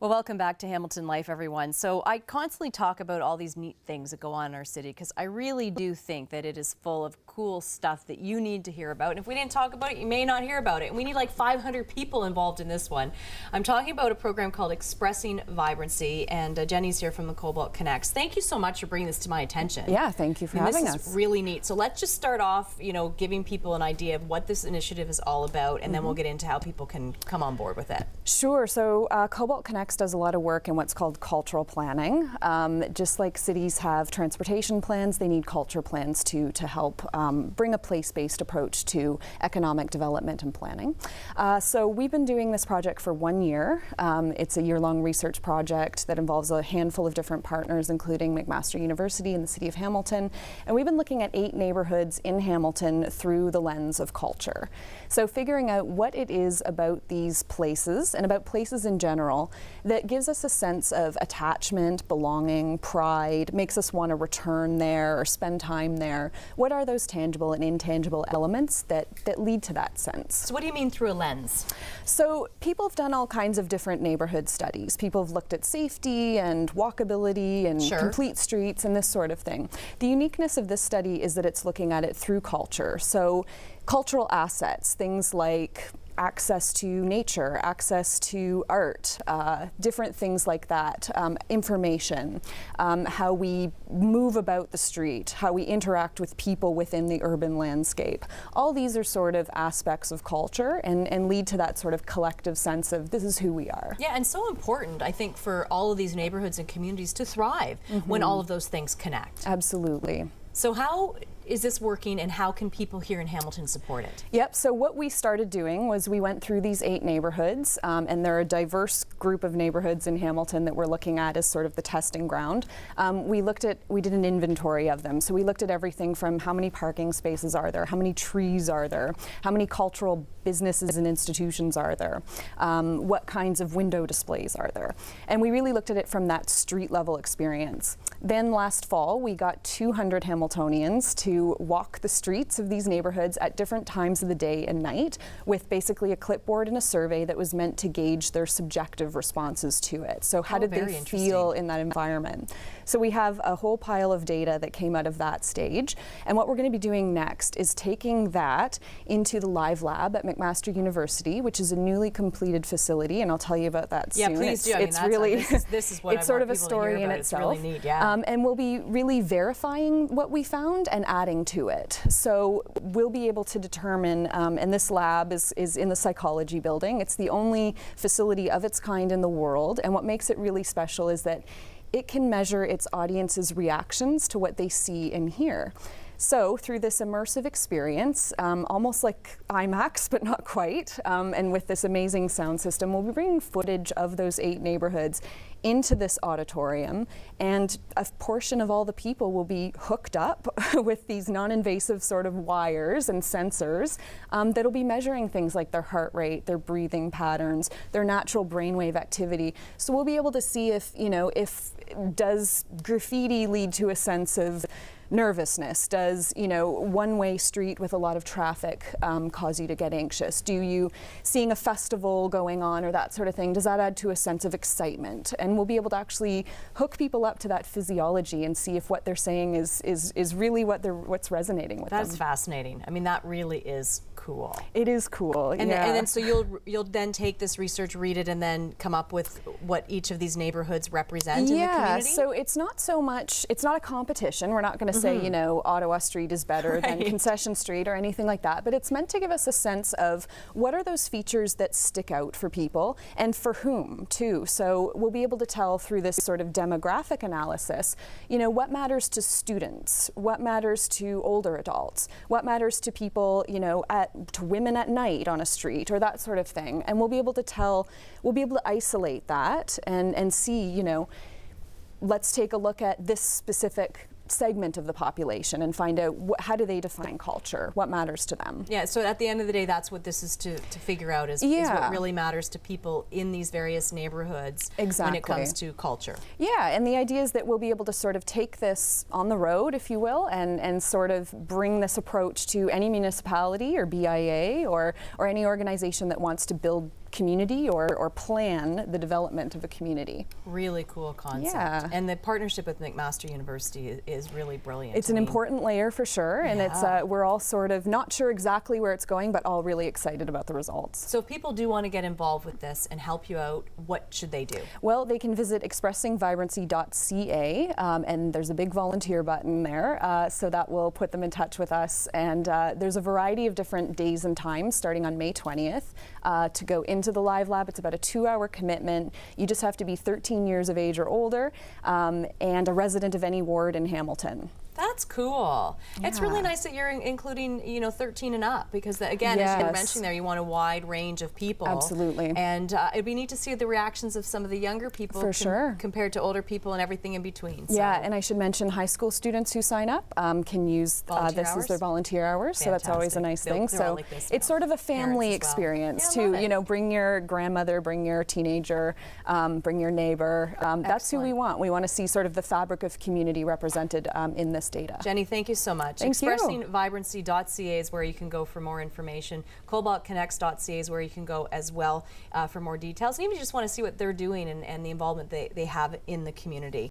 Well, welcome back to Hamilton Life, everyone. So I constantly talk about all these neat things that go on in our city because I really do think that it is full of cool stuff that you need to hear about. And if we didn't talk about it, you may not hear about it. And we need like 500 people involved in this one. I'm talking about a program called Expressing Vibrancy, and Jenny's here from the CoBALT Connects. Thank you so much for bringing this to my attention. Yeah, thank you for having us. This is really neat. So let's just start off, giving people an idea of what this initiative is all about, and then we'll get into how people can come on board with it. Sure. So CoBALT Connects does a lot of work in what's called cultural planning. Just like cities have transportation plans, they need culture plans too to help bring a place-based approach to economic development and planning. So we've been doing this project for 1 year. It's a year-long research project that involves a handful of different partners, including McMaster University and the City of Hamilton. And we've been looking at 8 neighborhoods in Hamilton through the lens of culture. So figuring out what it is about these places and about places in general that gives us a sense of attachment, belonging, pride, makes us want to return there or spend time there. What are those tangible and intangible elements that lead to that sense? So what do you mean through a lens? So people have done all kinds of different neighborhood studies. People have looked at safety and walkability and complete streets and this sort of thing. The uniqueness of this study is that it's looking at it through culture. So cultural assets, things like access to nature, access to art, different things like that, information, how we move about the street, how we interact with people within the urban landscape. All these are sort of aspects of culture and lead to that sort of collective sense of this is who we are. Yeah, and so important, I think, for all of these neighborhoods and communities to thrive when all of those things connect. Absolutely. So how is this working, and how can people here in Hamilton support it? Yep, so what we started doing was we went through these 8 neighborhoods, and they're a diverse group of neighborhoods in Hamilton that we're looking at as sort of the testing ground. We did an inventory of them. So we looked at everything from how many parking spaces are there, how many trees are there, how many cultural businesses and institutions are there, what kinds of window displays are there. And we really looked at it from that street level experience. Then last fall, we got 200 Hamiltonians to walk the streets of these neighborhoods at different times of the day and night with basically a clipboard and a survey that was meant to gauge their subjective responses to it. So how did they feel in that environment? So we have a whole pile of data that came out of that stage. And what we're going to be doing next is taking that into the live lab at McMaster University, which is a newly completed facility, and I'll tell you about that soon. Yeah, please do. It's really, this is what it's sort of a story in itself. It's really neat, yeah. And we'll be really verifying what we found and adding to it. So we'll be able to determine, and this lab is in the psychology building. It's the only facility of its kind in the world, and what makes it really special is that it can measure its audience's reactions to what they see and hear. So through this immersive experience, almost like IMAX, but not quite, and with this amazing sound system, we'll be bringing footage of those 8 neighborhoods into this auditorium, and a portion of all the people will be hooked up with these non-invasive sort of wires and sensors that'll be measuring things like their heart rate, their breathing patterns, their natural brainwave activity. So we'll be able to see if does graffiti lead to a sense of nervousness? Does, one-way street with a lot of traffic cause you to get anxious? Do you, seeing a festival going on or that sort of thing, does that add to a sense of excitement? And we'll be able to actually hook people up to that physiology and see if what they're saying is really what's resonating with them. That's fascinating. I mean, that really is cool. It is cool, and yeah. And then so you'll then take this research, read it, and then come up with what each of these neighborhoods represent in the community? Yeah, so it's not so much, it's not a competition. We're not going to say, Ottawa Street is better than Concession Street or anything like that, but it's meant to give us a sense of what are those features that stick out for people and for whom too. So we'll be able to tell through this sort of demographic analysis, what matters to students, what matters to older adults, what matters to people, to women at night on a street or that sort of thing. And we'll be able to isolate that and see, let's take a look at this specific segment of the population and find out how do they define culture, what matters to them. Yeah, so at the end of the day, that's what this is to figure out is what really matters to people in these various neighborhoods when it comes to culture. Yeah, and the idea is that we'll be able to sort of take this on the road, if you will, and sort of bring this approach to any municipality or BIA or any organization that wants to build community or plan the development of a community. Really cool concept. Yeah. And the partnership with McMaster University is really brilliant. It's an important layer for sure, and it's we're all sort of not sure exactly where it's going, but all really excited about the results. So if people do want to get involved with this and help you out, what should they do? Well, they can visit expressingvibrancy.ca, and there's a big volunteer button there, so that will put them in touch with us. And there's a variety of different days and times starting on May 20th to go into the live lab. It's about a 2-hour commitment. You just have to be 13 years of age or older and a resident of any ward in Hamilton. That's cool. Yeah. It's really nice that you're including, 13 and up, because again, as you were mentioning there, you want a wide range of people. Absolutely. And it'd be neat to see the reactions of some of the younger people For sure. compared to older people and everything in between. Yeah, So. and I should mention high school students who sign up can use this as their volunteer hours, so that's always a nice thing. They're all So like this it's now. sort of a family Parents as well. experience Yeah, I love to, it. bring your grandmother, bring your teenager, bring your neighbor. That's who we want. We want to see sort of the fabric of community represented in this data. Jenny, thank you so much. Thank you. ExpressingVibrancy.ca is where you can go for more information. CoBALTConnects.ca is where you can go as well for more details. And even if you just want to see what they're doing and the involvement they have in the community.